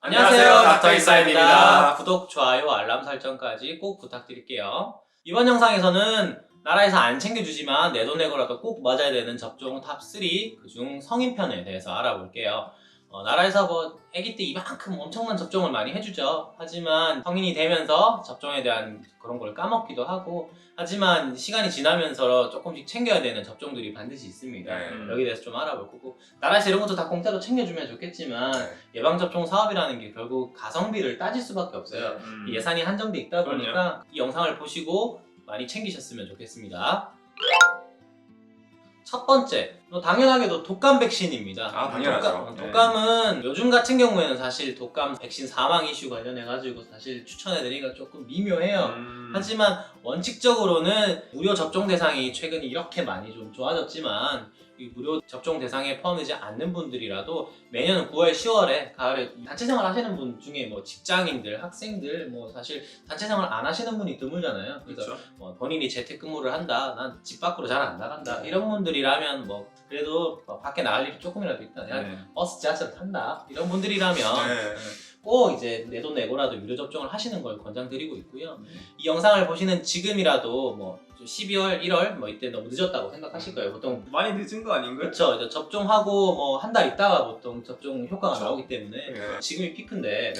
안녕하세요, 닥터 인사이드입니다. 구독, 좋아요, 알람 설정까지 꼭 부탁드릴게요. 이번 영상에서는 나라에서 안 챙겨주지만 내 돈 내고라도 꼭 맞아야 되는 접종 탑3 그중 성인편에 대해서 알아볼게요. 나라에서 아기 때 이만큼 엄청난 접종을 많이 해주죠. 하지만 성인이 되면서 접종에 대한 그런 걸 까먹기도 하고, 하지만 시간이 지나면서 조금씩 챙겨야 되는 접종들이 반드시 있습니다. 여기에 대해서 좀 알아볼 거고, 나라에서 이런 것도 다 공짜로 챙겨주면 좋겠지만 예방접종 사업이라는 게 결국 가성비를 따질 수밖에 없어요. 이 예산이 한정돼 있다 보니까 이 영상을 보시고 많이 챙기셨으면 좋겠습니다. 첫 번째, 당연하게도 독감 백신입니다. 당연하죠. 독감은 요즘 같은 경우에는 사실 독감 백신 사망 이슈 관련해가지고 사실 추천해드리기가 조금 미묘해요. 하지만 원칙적으로는 무료 접종 대상이 최근에 이렇게 많이 좀 좋아졌지만, 이 무료 접종 대상에 포함되지 않는 분들이라도 매년 9월, 10월에 가을에 단체 생활 하시는 분 중에 뭐 직장인들, 학생들, 뭐 사실 단체 생활 안 하시는 분이 드물잖아요. 그래서 본인이 재택근무를 한다, 난 집 밖으로 잘 안 나간다, 이런 분들이라면 뭐 그래도 밖에 나갈 일이 조금이라도 있다, 내가 버스, 지하철 탄다, 이런 분들이라면 꼭 이제 내 돈 내고라도 유료 접종을 하시는 걸 권장드리고 있고요. 이 영상을 보시는 지금이라도 뭐 12월, 1월 뭐 이때 너무 늦었다고 생각하실 거예요. 보통 많이 늦은 거 아닌가요? 그렇죠. 이제 접종하고 뭐 한 달 있다가 보통 접종 효과가 나오기 때문에 지금이 피크인데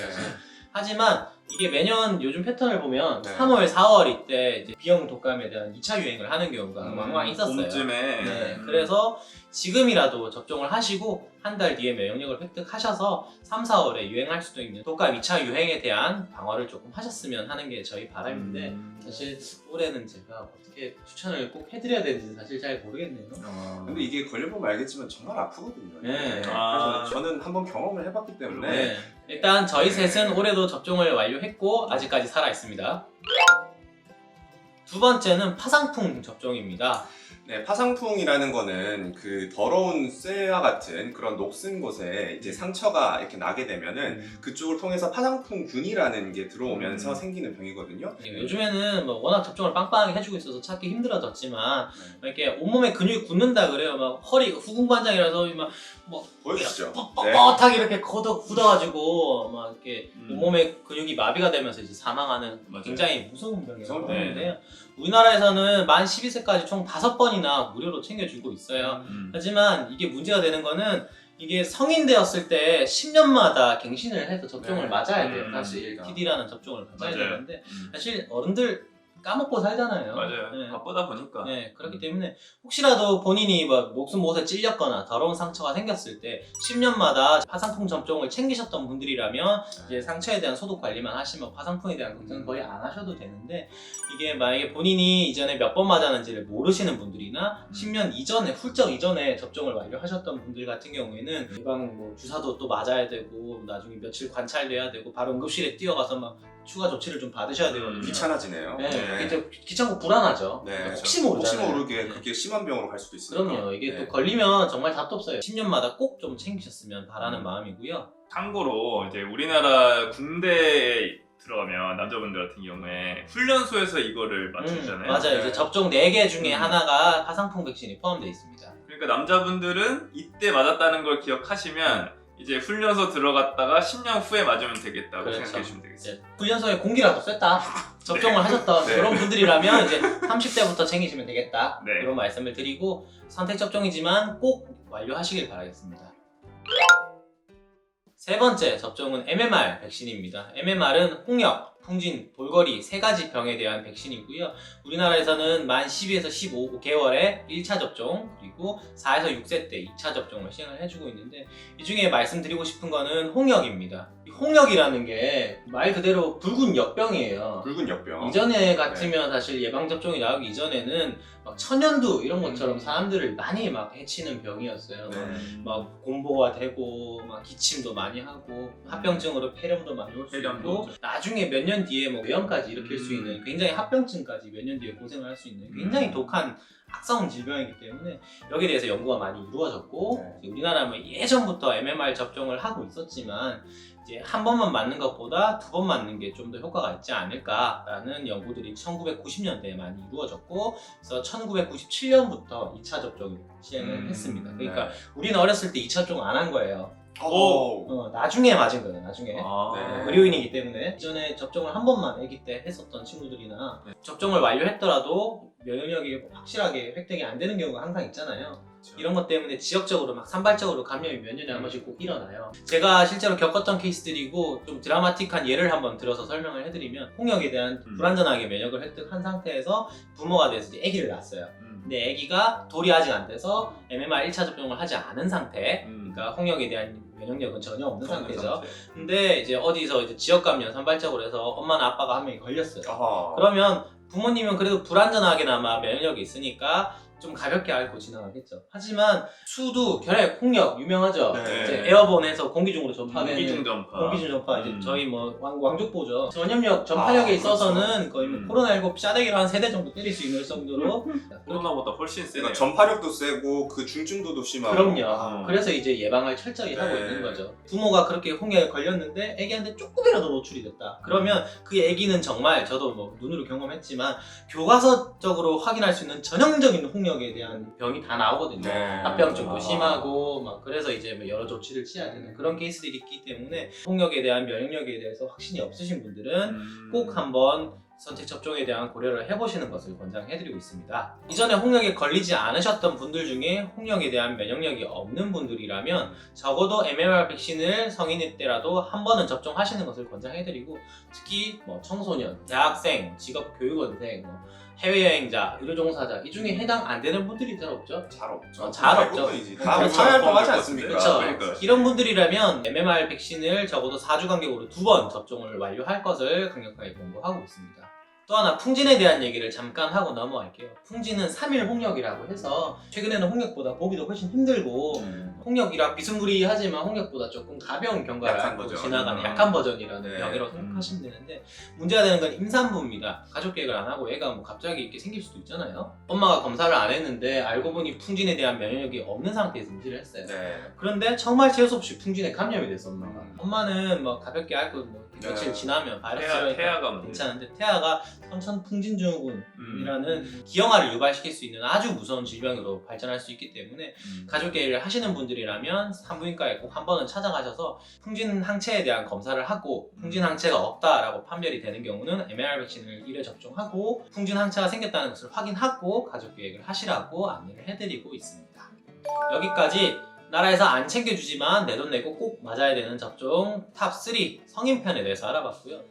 하지만 이게 매년 요즘 패턴을 보면 3월, 4월 이때 이제 B형 독감에 대한 2차 유행을 하는 경우가 왕왕 있었어요. 봄쯤에. 그래서 지금이라도 접종을 하시고 한 달 뒤에 면역력을 획득하셔서 3, 4월에 유행할 수도 있는 독감 2차 유행에 대한 방어를 조금 하셨으면 하는 게 저희 바람인데, 사실 올해는 제가 어떻게 추천을 꼭 해드려야 되는지 사실 잘 모르겠네요. 근데 이게 걸려보면 알겠지만 정말 아프거든요. 그래서 저는 한번 경험을 해봤기 때문에 일단 저희 셋은 올해도 접종을 완료했고 아직까지 살아있습니다. 두 번째는 파상풍 접종입니다. 파상풍이라는 거는 그 더러운 쇠와 같은 그런 녹슨 곳에 이제 상처가 이렇게 나게 되면은 그쪽을 통해서 파상풍균이라는 게 들어오면서 생기는 병이거든요. 요즘에는 뭐 워낙 접종을 빵빵하게 해주고 있어서 찾기 힘들어졌지만 이렇게 온몸에 근육이 굳는다 그래요. 막 허리 후궁관장이라서 막 보여주시죠. 뻣뻣하게 이렇게 굳어가지고 막 이렇게 온몸에 근육이 마비가 되면서 이제 사망하는 굉장히 무서운 병이라고 하는데요. 우리나라에서는 만 12세까지 총 5번이나 무료로 챙겨주고 있어요. 하지만 이게 문제가 되는 거는 이게 성인 되었을 때 10년마다 갱신을 해서 접종을 맞아야 돼요. 사실 TD라는 접종을 맞아야 되는데 사실 어른들 까먹고 살잖아요. 맞아요. 바쁘다 보니까. 그렇기 때문에 혹시라도 본인이 막 목숨 못에 찔렸거나 더러운 상처가 생겼을 때 10년마다 파상풍 접종을 챙기셨던 분들이라면 이제 상처에 대한 소독 관리만 하시면 파상풍에 대한 걱정은 거의 안 하셔도 되는데, 이게 만약에 본인이 이전에 몇 번 맞았는지를 모르시는 분들이나 10년 이전에 훌쩍 이전에 접종을 완료하셨던 분들 같은 경우에는 예방 뭐 주사도 또 맞아야 되고 나중에 며칠 관찰돼야 되고 바로 응급실에 뛰어가서 막 추가 조치를 좀 받으셔야 되거든요. 귀찮아지네요. 귀찮고 불안하죠. 혹시 모르잖아요. 혹시 모르게 그게 심한 병으로 갈 수도 있으니까. 그럼요. 이게 또 걸리면 정말 답도 없어요. 10년마다 꼭 좀 챙기셨으면 바라는 마음이고요. 참고로 이제 우리나라 군대에 들어가면 남자분들 같은 경우에 훈련소에서 이거를 맞추잖아요. 맞아요. 이제 접종 4개 중에 하나가 파상풍 백신이 포함되어 있습니다. 그러니까 남자분들은 이때 맞았다는 걸 기억하시면 이제 훈련소 들어갔다가 10년 후에 맞으면 되겠다고 생각해 주시면 되겠습니다. 훈련소에 공기라도 쐈다, 접종을 하셨던 그런 분들이라면 이제 30대부터 챙기시면 되겠다, 이런 말씀을 드리고, 선택 접종이지만 꼭 완료하시길 바라겠습니다. 세 번째 접종은 MMR 백신입니다. MMR은 홍역, 풍진, 볼거리 3가지 병에 대한 백신이고요. 우리나라에서는 만 12에서 15개월에 1차 접종, 그리고 4에서 6세 때 2차 접종을 시행을 해주고 있는데, 이 중에 말씀드리고 싶은 거는 홍역입니다. 이 홍역이라는 게 말 그대로 붉은 역병이에요. 붉은 역병. 이전에 같으면 사실 예방접종이 나오기 이전에는 막 천연두 이런 것처럼 사람들을 많이 막 해치는 병이었어요. 막 공보가 되고 막 기침도 많이 하고 합병증으로 폐렴도 많이 올 수 있고, 나중에 몇 년 뒤에 뭐 뇌염까지 일으킬 수 있는, 굉장히 합병증까지 몇 년 뒤에 고생을 할 수 있는 굉장히 독한 악성 질병이기 때문에 여기에 대해서 연구가 많이 이루어졌고, 우리나라는 예전부터 MMR 접종을 하고 있었지만 이제 한 번만 맞는 것보다 2번 맞는 게 좀 더 효과가 있지 않을까라는 연구들이 1990년대에 많이 이루어졌고, 그래서 1997년부터 2차 접종을 시행을 했습니다. 그러니까 우리는 어렸을 때 2차 접종 안 한 거예요. 나중에 맞은 거예요. 나중에. 아. 네. 의료인이기 때문에 이전에 접종을 한 번만 아기 때 했었던 친구들이나 접종을 완료했더라도 면역력이 확실하게 획득이 안 되는 경우가 항상 있잖아요. 이런 것 때문에 지역적으로 막 산발적으로 감염이 몇 년에 한 번씩 꼭 일어나요. 제가 실제로 겪었던 케이스들이고 좀 드라마틱한 예를 한번 들어서 설명을 해드리면 홍역에 대한 불완전하게 면역을 획득한 상태에서 부모가 돼서 이제 아기를 낳았어요. 근데 아기가 돌이 아직 안 돼서 MMR 1차 접종을 하지 않은 상태, 그러니까 홍역에 대한 면역력은 전혀 없는 상태죠. 근데 이제 어디서 이제 지역 감염 산발적으로 해서 엄마나 아빠가 한 명이 걸렸어요. 그러면 부모님은 그래도 불완전하게나마 면역력이 있으니까 좀 가볍게 앓고 지나가겠죠. 하지만 수두, 결핵, 홍역 유명하죠. 네. 이제 에어본에서 공기 중으로 전파되는 공기중 전파. 공기중 전파. 이제 저희 뭐 왕족보죠. 전염력, 전파력에 그렇죠. 있어서는 거의 뭐 코로나19 싸대기로 한 3대 정도 때릴 수 있는 정도로 코로나보다 훨씬 세네요. 그러니까 전파력도 세고 그 중증도도 심하고. 그럼요. 그래서 이제 예방을 철저히 하고 네. 있는 거죠. 부모가 그렇게 홍역에 걸렸는데 애기한테 조금이라도 노출이 됐다. 그러면 그 애기는 정말 저도 뭐 눈으로 경험했지만 교과서적으로 확인할 수 있는 전형적인 홍역에 대한 병이 다 나오거든요. 네. 합병증도 심하고 막 그래서 이제 뭐 여러 조치를 취해야 되는 그런 케이스들이 있기 때문에 홍역에 대한 면역력에 대해서 확신이 없으신 분들은 꼭 한번 선택 접종에 대한 고려를 해보시는 것을 권장해드리고 있습니다. 이전에 홍역에 걸리지 않으셨던 분들 중에 홍역에 대한 면역력이 없는 분들이라면 적어도 MMR 백신을 성인일 때라도 한 번은 접종하시는 것을 권장해드리고 특히 뭐 청소년, 대학생, 직업교육원생, 뭐 해외여행자, 의료종사자 이 중에 해당 안 되는 분들이 잘 없죠? 잘 없죠. 잘 없죠. 대부분이지. 다 그렇죠. 사회활동하지 않습니까? 그렇죠. 그러니까. 이런 분들이라면 MMR 백신을 적어도 4주 간격으로 2번 접종을 완료할 것을 강력하게 권고하고 있습니다. 또 하나 풍진에 대한 얘기를 잠깐 하고 넘어갈게요. 풍진은 3일 홍역이라고 해서 최근에는 홍역보다 보기도 훨씬 힘들고 홍역이랑 비스무리하지만 홍역보다 조금 가벼운 경과를 약한 앓고 버전. 지나가는 약한 버전이라는 네. 병이라고 생각하시면 되는데 문제가 되는 건 임산부입니다. 가족 계획을 안 하고 애가 뭐 갑자기 이렇게 생길 수도 있잖아요. 엄마가 검사를 안 했는데 알고 보니 풍진에 대한 면역력이 없는 상태에서 임신을 했어요. 네. 그런데 정말 재수 없이 풍진에 감염이 됐어 엄마가. 엄마는 뭐 가볍게 앓고 뭐 며칠 네. 지나면 바이러스가 태아가 문제. 괜찮은데 태아가 선천풍진증후군이라는 기형아를 유발시킬 수 있는 아주 무서운 질병으로 발전할 수 있기 때문에 가족 계획을 하시는 분들이라면 산부인과에 꼭 한 번은 찾아가셔서 풍진 항체에 대한 검사를 하고 풍진 항체가 없다라고 판별이 되는 경우는 MMR 백신을 1회 접종하고 풍진 항체가 생겼다는 것을 확인하고 가족 계획을 하시라고 안내를 해드리고 있습니다. 여기까지 나라에서 안 챙겨주지만 내 돈 내고 꼭 맞아야 되는 접종 탑3 성인편에 대해서 알아봤고요.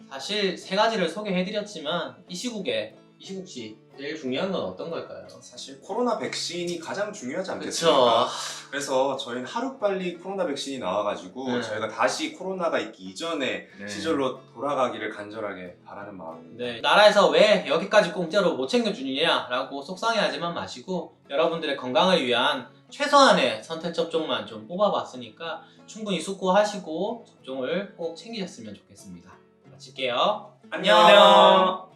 사실 3가지를 소개해드렸지만 이 시국시 제일 중요한 건 어떤 걸까요? 사실 코로나 백신이 가장 중요하지 그쵸. 않겠습니까? 그래서 저희는 하루빨리 코로나 백신이 나와가지고 네. 저희가 다시 코로나가 있기 이전의 네. 시절로 돌아가기를 간절하게 바라는 마음입니다. 네, 나라에서 왜 여기까지 공짜로 못 챙겨주느냐라고 속상해하지만 마시고 여러분들의 건강을 위한 최소한의 선택 접종만 좀 뽑아봤으니까 충분히 숙고하시고 접종을 꼭 챙기셨으면 좋겠습니다. 마칠게요. 안녕. 안녕.